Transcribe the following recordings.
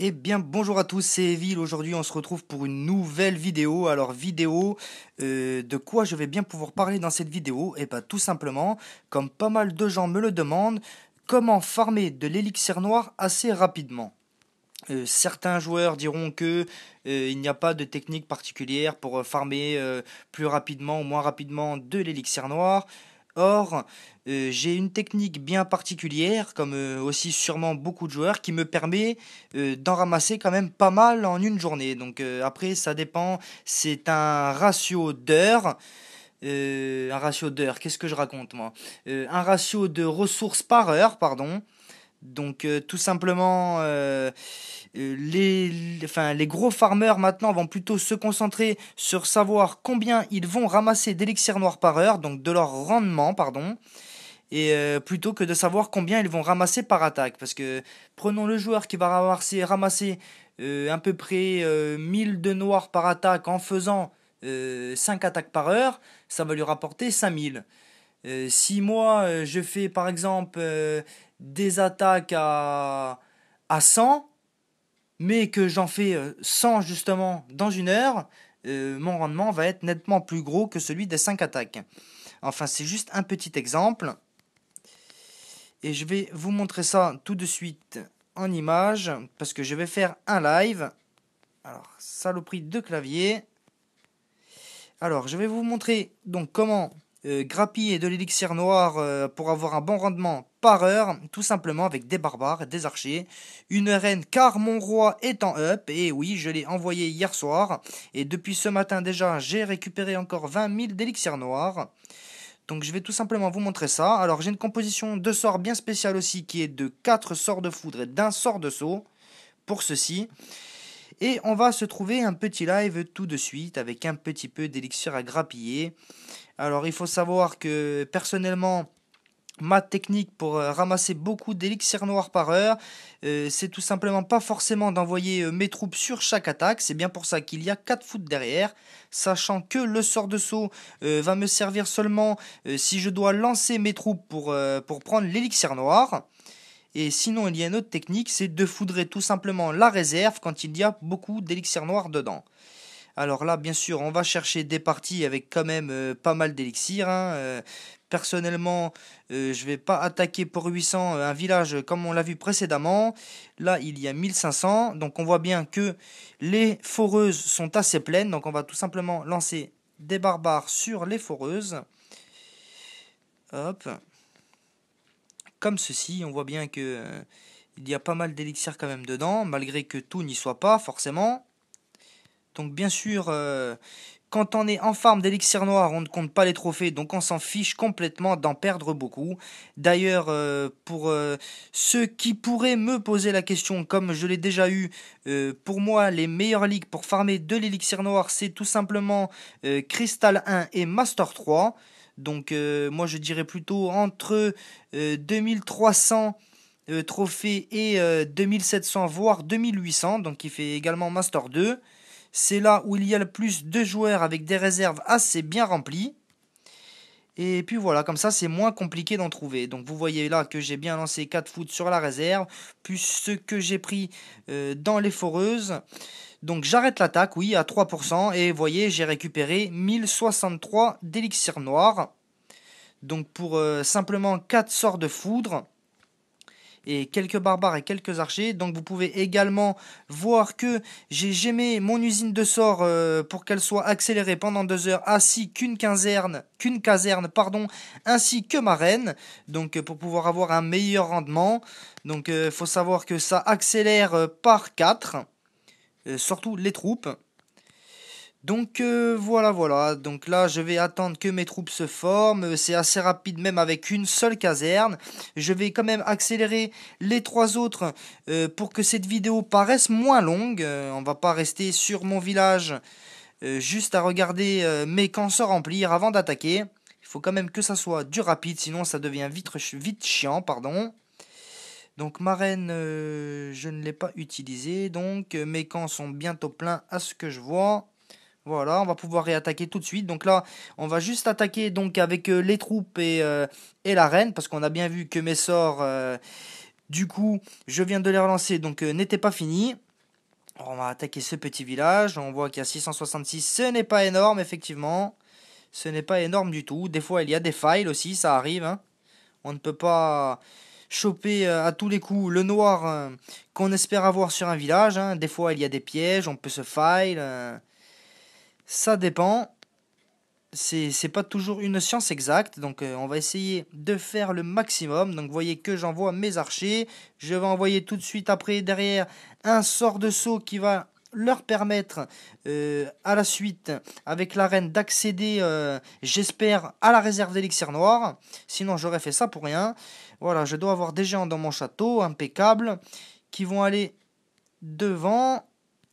Eh bien, bonjour à tous, c'est Evil. Aujourd'hui, on se retrouve pour une nouvelle vidéo. Alors, vidéo, de quoi je vais bien pouvoir parler dans cette vidéo? Eh bien, tout simplement, comme pas mal de gens me le demandent, comment farmer de l'élixir noir assez rapidement. Certains joueurs diront que il n'y a pas de technique particulière pour farmer plus rapidement ou moins rapidement de l'élixir noir. Or, j'ai une technique bien particulière, comme aussi sûrement beaucoup de joueurs, qui me permet d'en ramasser quand même pas mal en une journée. Donc après, ça dépend. C'est un ratio d'heures. Qu'est-ce que je raconte moi? Un ratio de ressources par heure, pardon. Donc tout simplement, les gros farmers maintenant vont plutôt se concentrer sur savoir combien ils vont ramasser d'élixir noir par heure, donc de leur rendement, pardon, et plutôt que de savoir combien ils vont ramasser par attaque. Parce que prenons le joueur qui va ramasser à peu près 1000 de noir par attaque en faisant 5 attaques par heure, ça va lui rapporter 5000. Si moi je fais par exemple des attaques à 100, mais que j'en fais 100 justement dans une heure, mon rendement va être nettement plus gros que celui des 5 attaques. Enfin, c'est juste un petit exemple. Et je vais vous montrer ça tout de suite en image, parce que je vais faire un live. Alors, saloperie de clavier. Alors, je vais vous montrer donc comment grappiller de l'élixir noir pour avoir un bon rendement par heure, tout simplement avec des barbares, des archers, une reine car mon roi est en up, et oui, je l'ai envoyé hier soir, et depuis ce matin déjà, j'ai récupéré encore 20 000 d'élixir noir. Donc je vais tout simplement vous montrer ça. Alors j'ai une composition de sorts bien spéciale aussi qui est de 4 sorts de foudre et d'un sort de saut pour ceci. Et on va se trouver un petit live tout de suite avec un petit peu d'élixir à grappiller. Alors il faut savoir que personnellement, ma technique pour ramasser beaucoup d'élixir noir par heure, c'est tout simplement pas forcément d'envoyer mes troupes sur chaque attaque. C'est bien pour ça qu'il y a 4 foot derrière, sachant que le sort de saut va me servir seulement si je dois lancer mes troupes pour prendre l'élixir noir. Et sinon, il y a une autre technique, c'est de foudrer tout simplement la réserve quand il y a beaucoup d'élixir noir dedans. Alors là, bien sûr, on va chercher des parties avec quand même pas mal d'élixir, hein. Personnellement, je vais pas attaquer pour 800 un village comme on l'a vu précédemment. Là, il y a 1500. Donc on voit bien que les foreuses sont assez pleines. Donc on va tout simplement lancer des barbares sur les foreuses. Hop. Comme ceci, on voit bien que il y a pas mal d'élixir quand même dedans, malgré que tout n'y soit pas forcément. Donc bien sûr, quand on est en farm d'élixir noir, on ne compte pas les trophées, donc on s'en fiche complètement d'en perdre beaucoup. D'ailleurs, pour ceux qui pourraient me poser la question, comme je l'ai déjà eu, pour moi, les meilleures ligues pour farmer de l'élixir noir, c'est tout simplement Crystal 1 et Master 3. Donc moi, je dirais plutôt entre 2300 trophées et 2700, voire 2800, donc qui fait également Master 2. C'est là où il y a le plus de joueurs avec des réserves assez bien remplies. Et puis voilà, comme ça c'est moins compliqué d'en trouver. Donc vous voyez là que j'ai bien lancé 4 foot sur la réserve, plus ce que j'ai pris dans les foreuses. Donc j'arrête l'attaque, oui, à 3%. Et vous voyez, j'ai récupéré 1063 d'élixir noir. Donc pour simplement 4 sorts de foudre et quelques barbares et quelques archers. Donc vous pouvez également voir que j'ai gémé mon usine de sorts pour qu'elle soit accélérée pendant 2 heures, ainsi qu'une caserne, pardon, ainsi que ma reine. Donc pour pouvoir avoir un meilleur rendement. Donc faut savoir que ça accélère par 4, surtout les troupes. Donc voilà. Donc là, je vais attendre que mes troupes se forment. C'est assez rapide, même avec une seule caserne. Je vais quand même accélérer les 3 autres pour que cette vidéo paraisse moins longue. On va pas rester sur mon village juste à regarder mes camps se remplir avant d'attaquer. Il faut quand même que ça soit du rapide, sinon ça devient vite chiant, pardon. Donc ma reine, je ne l'ai pas utilisée. Donc mes camps sont bientôt pleins à ce que je vois. Voilà, on va pouvoir réattaquer tout de suite. Donc là, on va juste attaquer donc avec les troupes et la reine, parce qu'on a bien vu que mes sorts, du coup, je viens de les relancer, donc n'étaient pas finis. Alors, on va attaquer ce petit village. On voit qu'il y a 666. Ce n'est pas énorme, effectivement. Ce n'est pas énorme du tout. Des fois, il y a des failles aussi, ça arrive, hein. On ne peut pas choper à tous les coups le noir qu'on espère avoir sur un village, hein. Des fois, il y a des pièges, on peut se fail. Ça dépend. C'est pas toujours une science exacte, donc on va essayer de faire le maximum. Donc vous voyez que j'envoie mes archers. Je vais envoyer tout de suite après derrière un sort de saut qui va leur permettre à la suite avec la reine d'accéder, j'espère, à la réserve d'élixir noir. Sinon j'aurais fait ça pour rien. Voilà, je dois avoir des géants dans mon château, impeccable, qui vont aller devant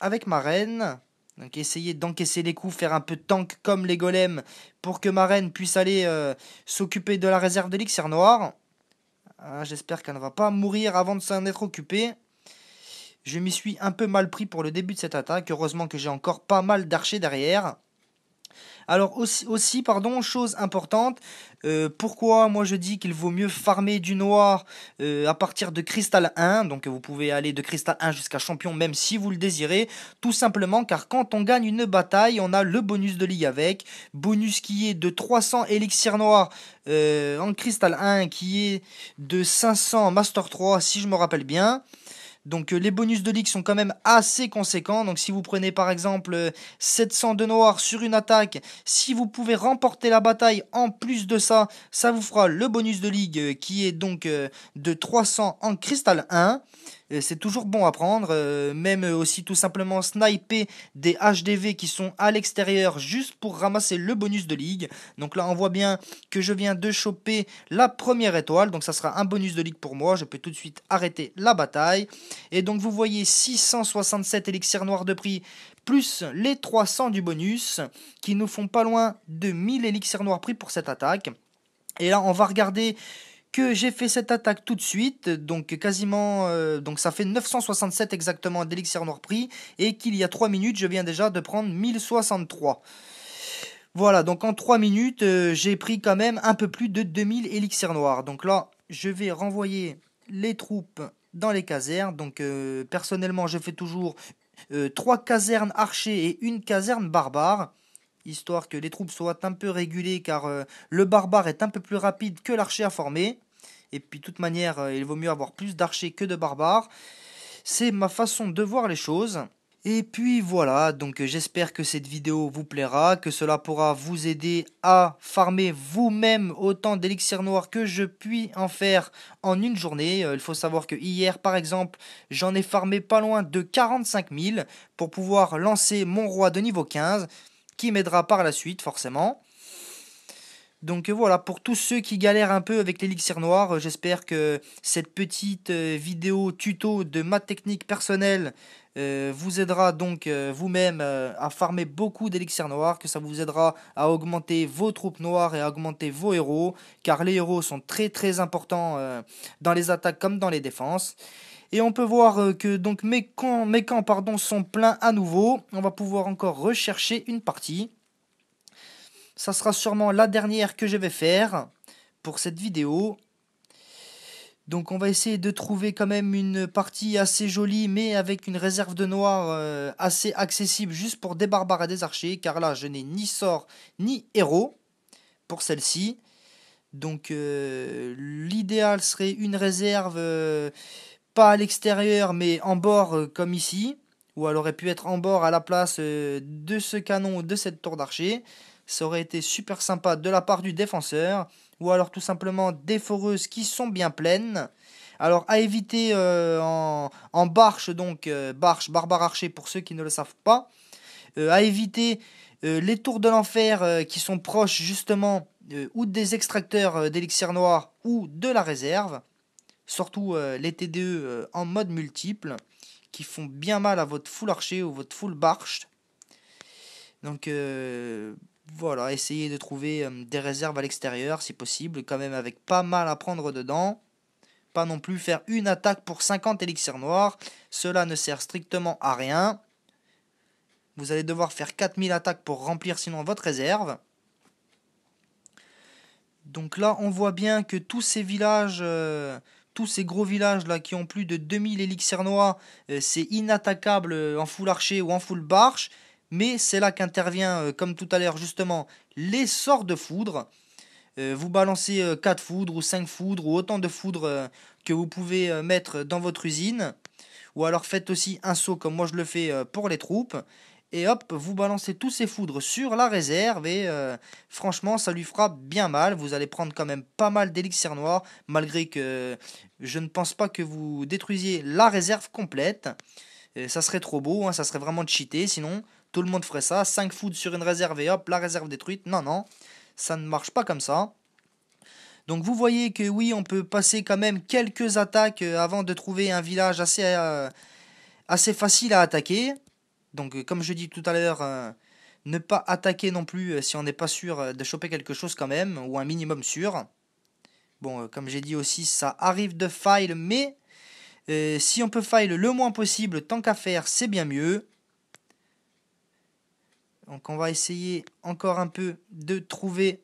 avec ma reine. Donc essayer d'encaisser les coups, faire un peu de tank comme les golems pour que ma reine puisse aller s'occuper de la réserve d'élixir noir. Ah, j'espère qu'elle ne va pas mourir avant de s'en être occupée. Je m'y suis un peu mal pris pour le début de cette attaque. Heureusement que j'ai encore pas mal d'archers derrière. Alors aussi, pardon, chose importante, pourquoi moi je dis qu'il vaut mieux farmer du noir à partir de cristal 1, donc vous pouvez aller de cristal 1 jusqu'à champion même si vous le désirez, tout simplement car quand on gagne une bataille, on a le bonus de ligue avec, bonus qui est de 300 élixirs noirs en cristal 1, qui est de 500 en master 3 si je me rappelle bien. Donc les bonus de ligue sont quand même assez conséquents. Donc si vous prenez par exemple 700 de noir sur une attaque, si vous pouvez remporter la bataille en plus de ça, ça vous fera le bonus de ligue qui est donc de 300 en cristal 1. C'est toujours bon à prendre, même aussi tout simplement sniper des HDV qui sont à l'extérieur juste pour ramasser le bonus de ligue. Donc là on voit bien que je viens de choper la première étoile, donc ça sera un bonus de ligue pour moi, je peux tout de suite arrêter la bataille. Et donc vous voyez 667 élixirs noirs de prix, plus les 300 du bonus, qui nous font pas loin de 1000 élixirs noirs prix pour cette attaque. Et là on va regarder que j'ai fait cette attaque tout de suite, donc quasiment, donc ça fait 967 exactement d'élixir noir prix, et qu'il y a 3 minutes, je viens déjà de prendre 1063. Voilà, donc en 3 minutes, j'ai pris quand même un peu plus de 2000 élixirs noirs. Donc là, je vais renvoyer les troupes dans les casernes. Donc personnellement, je fais toujours 3 casernes archers et une caserne barbare, histoire que les troupes soient un peu régulées, car le barbare est un peu plus rapide que l'archer à former. Et puis de toute manière, il vaut mieux avoir plus d'archers que de barbares. C'est ma façon de voir les choses. Et puis voilà, donc j'espère que cette vidéo vous plaira, que cela pourra vous aider à farmer vous-même autant d'élixirs noirs que je puis en faire en une journée. Il faut savoir que hier par exemple, j'en ai farmé pas loin de 45 000 pour pouvoir lancer mon roi de niveau 15, qui m'aidera par la suite forcément. Donc voilà, pour tous ceux qui galèrent un peu avec l'élixir noir, j'espère que cette petite vidéo tuto de ma technique personnelle vous aidera donc vous-même à farmer beaucoup d'élixir noir, que ça vous aidera à augmenter vos troupes noires et à augmenter vos héros, car les héros sont très très importants dans les attaques comme dans les défenses. Et on peut voir que donc mes camps pardon, sont pleins à nouveau. On va pouvoir encore rechercher une partie. Ça sera sûrement la dernière que je vais faire pour cette vidéo. Donc on va essayer de trouver quand même une partie assez jolie, mais avec une réserve de noir assez accessible, juste pour des barbares et des archers, car là je n'ai ni sort ni héros pour celle-ci. Donc l'idéal serait une réserve pas à l'extérieur mais en bord comme ici, ou elle aurait pu être en bord à la place de ce canon ou de cette tour d'archer. Ça aurait été super sympa de la part du défenseur, ou alors tout simplement des foreuses qui sont bien pleines. Alors à éviter en barche, donc barche, barbare archer pour ceux qui ne le savent pas, à éviter les tours de l'enfer qui sont proches justement ou des extracteurs d'élixir noir ou de la réserve, surtout les TDE en mode multiple, qui font bien mal à votre full archer ou votre full barche. Donc voilà, essayez de trouver des réserves à l'extérieur si possible, quand même avec pas mal à prendre dedans. Pas non plus faire une attaque pour 50 élixirs noirs, cela ne sert strictement à rien. Vous allez devoir faire 4000 attaques pour remplir sinon votre réserve. Donc là on voit bien que tous ces villages tous ces gros villages là qui ont plus de 2000 élixirs noirs, c'est inattaquable en full archer ou en full barche. Mais c'est là qu'intervient, comme tout à l'heure justement, les sorts de foudre. Vous balancez 4 foudres ou 5 foudres ou autant de foudres que vous pouvez mettre dans votre usine. Ou alors faites aussi un saut comme moi je le fais pour les troupes. Et hop, vous balancez tous ces foudres sur la réserve et franchement ça lui fera bien mal. Vous allez prendre quand même pas mal d'élixirs noirs malgré que je ne pense pas que vous détruisiez la réserve complète. Ça serait trop beau, hein, ça serait vraiment cheaté sinon. Tout le monde ferait ça, 5 foudres sur une réserve et hop, la réserve détruite. Non, non, ça ne marche pas comme ça. Donc vous voyez que oui, on peut passer quand même quelques attaques avant de trouver un village assez facile à attaquer. Donc comme je dis tout à l'heure, ne pas attaquer non plus si on n'est pas sûr de choper quelque chose quand même, ou un minimum sûr. Bon, comme j'ai dit aussi, ça arrive de fail, mais si on peut fail le moins possible, tant qu'à faire, c'est bien mieux. Donc on va essayer encore un peu de trouver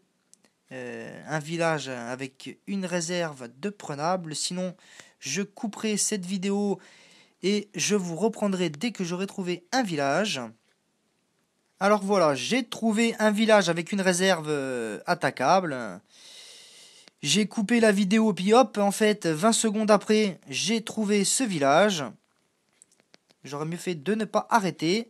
un village avec une réserve de prenables. Sinon, je couperai cette vidéo et je vous reprendrai dès que j'aurai trouvé un village. Alors voilà, j'ai trouvé un village avec une réserve attaquable. J'ai coupé la vidéo, puis hop, en fait, 20 secondes après, j'ai trouvé ce village. J'aurais mieux fait de ne pas arrêter.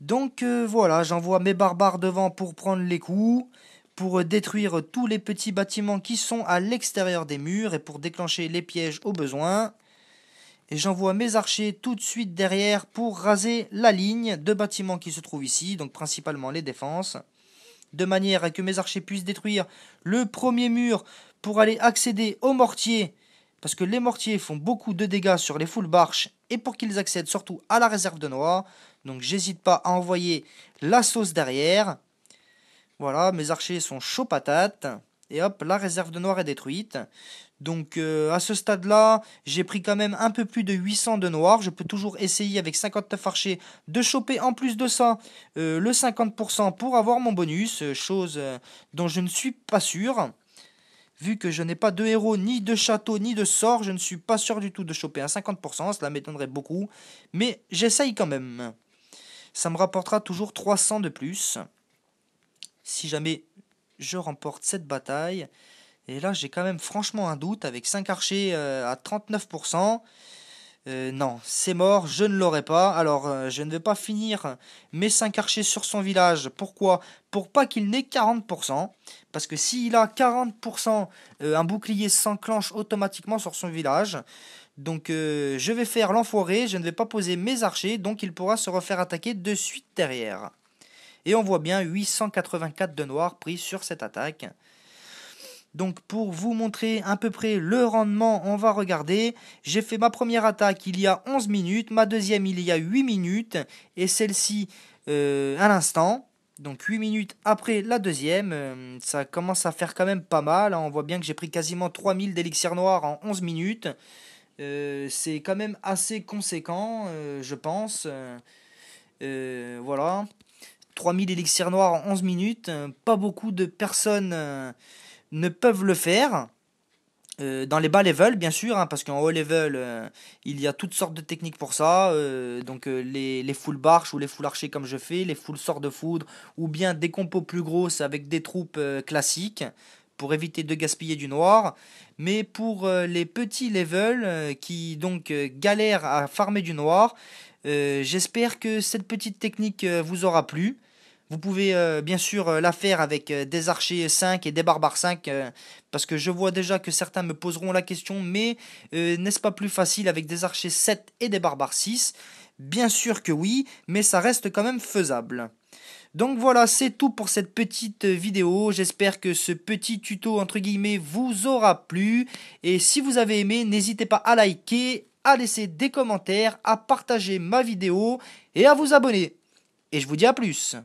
Donc voilà, j'envoie mes barbares devant pour prendre les coups, pour détruire tous les petits bâtiments qui sont à l'extérieur des murs et pour déclencher les pièges au besoin. Et j'envoie mes archers tout de suite derrière pour raser la ligne de bâtiments qui se trouvent ici, donc principalement les défenses, de manière à que mes archers puissent détruire le premier mur pour aller accéder aux mortiers, parce que les mortiers font beaucoup de dégâts sur les full barches et pour qu'ils accèdent surtout à la réserve de noix. Donc j'hésite pas à envoyer la sauce derrière. Voilà, mes archers sont chauds patates. Et hop, la réserve de noir est détruite. Donc à ce stade-là, j'ai pris quand même un peu plus de 800 de noir. Je peux toujours essayer avec 59 archers de choper en plus de ça le 50% pour avoir mon bonus. Chose dont je ne suis pas sûr. Vu que je n'ai pas de héros, ni de château, ni de sort, je ne suis pas sûr du tout de choper un 50%. Cela m'étonnerait beaucoup. Mais j'essaye quand même. Ça me rapportera toujours 300 de plus. Si jamais je remporte cette bataille. Et là, j'ai quand même franchement un doute avec 5 archers à 39%. Non, c'est mort, je ne l'aurai pas. Alors, je ne vais pas finir mes 5 archers sur son village. Pourquoi? Pour pas qu'il n'ait 40%. Parce que s'il a 40%, un bouclier s'enclenche automatiquement sur son village. Donc, je vais faire l'enfoiré, je ne vais pas poser mes archers. Donc, il pourra se refaire attaquer de suite derrière. Et on voit bien 884 de noir pris sur cette attaque. Donc pour vous montrer à peu près le rendement, on va regarder. J'ai fait ma première attaque il y a 11 minutes, ma deuxième il y a 8 minutes, et celle-ci à l'instant. Donc 8 minutes après la deuxième, ça commence à faire quand même pas mal, hein. On voit bien que j'ai pris quasiment 3000 d'élixir noir en 11 minutes. C'est quand même assez conséquent, je pense. Voilà. 3000 élixirs noirs en 11 minutes. Pas beaucoup de personnes ne peuvent le faire. Dans les bas level, bien sûr, hein, parce qu'en haut level, il y a toutes sortes de techniques pour ça. Donc les full barches ou les full archers comme je fais, les full sorts de foudre, ou bien des compos plus grosses avec des troupes classiques pour éviter de gaspiller du noir. Mais pour les petits levels qui donc galèrent à farmer du noir, j'espère que cette petite technique vous aura plu. Vous pouvez bien sûr la faire avec des archers 5 et des barbares 5, parce que je vois déjà que certains me poseront la question, mais n'est-ce pas plus facile avec des archers 7 et des barbares 6? Bien sûr que oui, mais ça reste quand même faisable. Donc voilà, c'est tout pour cette petite vidéo. J'espère que ce petit tuto entre guillemets vous aura plu. Et si vous avez aimé, n'hésitez pas à liker, à laisser des commentaires, à partager ma vidéo et à vous abonner. Et je vous dis à plus.